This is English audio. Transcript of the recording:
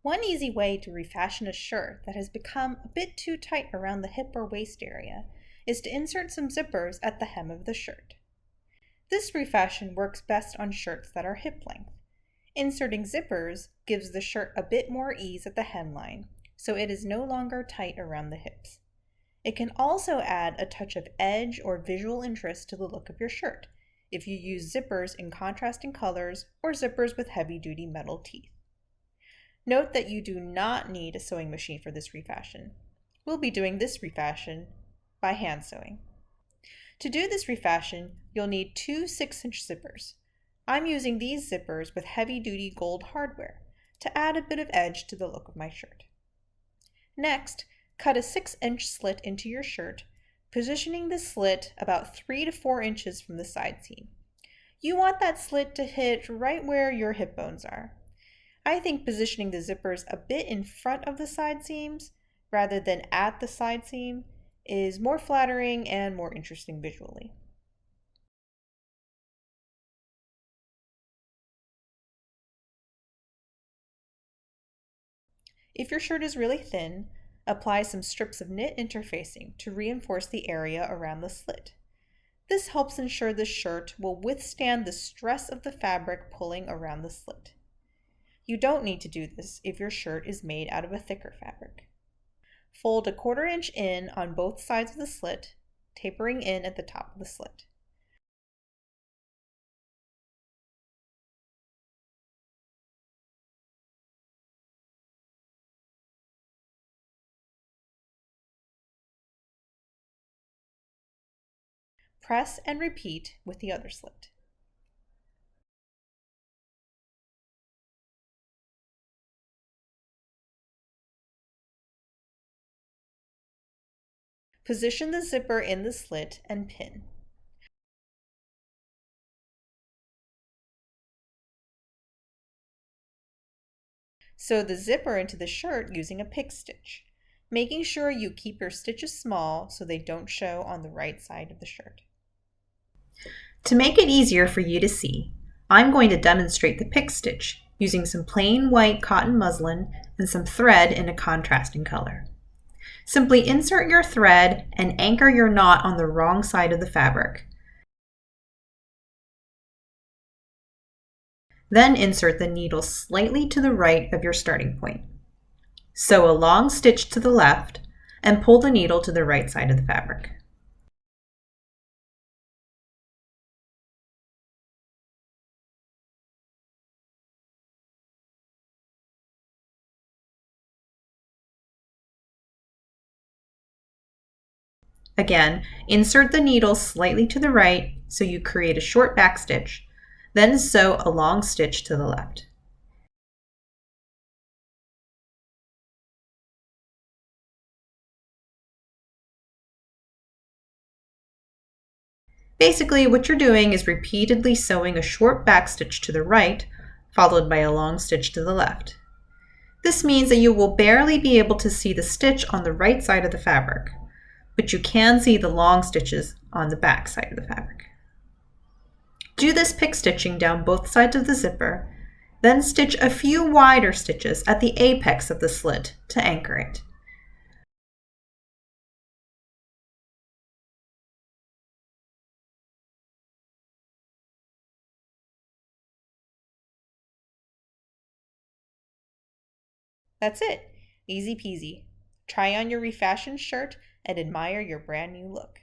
One easy way to refashion a shirt that has become a bit too tight around the hip or waist area is to insert some zippers at the hem of the shirt. This refashion works best on shirts that are hip length. Inserting zippers gives the shirt a bit more ease at the hemline, so it is no longer tight around the hips. It can also add a touch of edge or visual interest to the look of your shirt if you use zippers in contrasting colors or zippers with heavy-duty metal teeth. Note that you do not need a sewing machine for this refashion. We'll be doing this refashion by hand sewing. To do this refashion, you'll need two 6-inch zippers. I'm using these zippers with heavy-duty gold hardware to add a bit of edge to the look of my shirt. Next, cut a 6-inch slit into your shirt, positioning the slit about 3 to 4 inches from the side seam. You want that slit to hit right where your hip bones are. I think positioning the zippers a bit in front of the side seams rather than at the side seam is more flattering and more interesting visually. If your shirt is really thin, apply some strips of knit interfacing to reinforce the area around the slit. This helps ensure the shirt will withstand the stress of the fabric pulling around the slit. You don't need to do this if your shirt is made out of a thicker fabric. Fold a 1/4 inch in on both sides of the slit, tapering in at the top of the slit. Press and repeat with the other slit. Position the zipper in the slit and pin. Sew the zipper into the shirt using a pick stitch, making sure you keep your stitches small so they don't show on the right side of the shirt. To make it easier for you to see, I'm going to demonstrate the pick stitch using some plain white cotton muslin and some thread in a contrasting color. Simply insert your thread and anchor your knot on the wrong side of the fabric. Then insert the needle slightly to the right of your starting point. Sew a long stitch to the left and pull the needle to the right side of the fabric. Again, insert the needle slightly to the right so you create a short back stitch, then sew a long stitch to the left. Basically, what you're doing is repeatedly sewing a short back stitch to the right, followed by a long stitch to the left. This means that you will barely be able to see the stitch on the right side of the fabric, but you can see the long stitches on the back side of the fabric. Do this pick stitching down both sides of the zipper, then stitch a few wider stitches at the apex of the slit to anchor it. That's it. Easy peasy. Try on your refashioned shirt and admire your brand new look.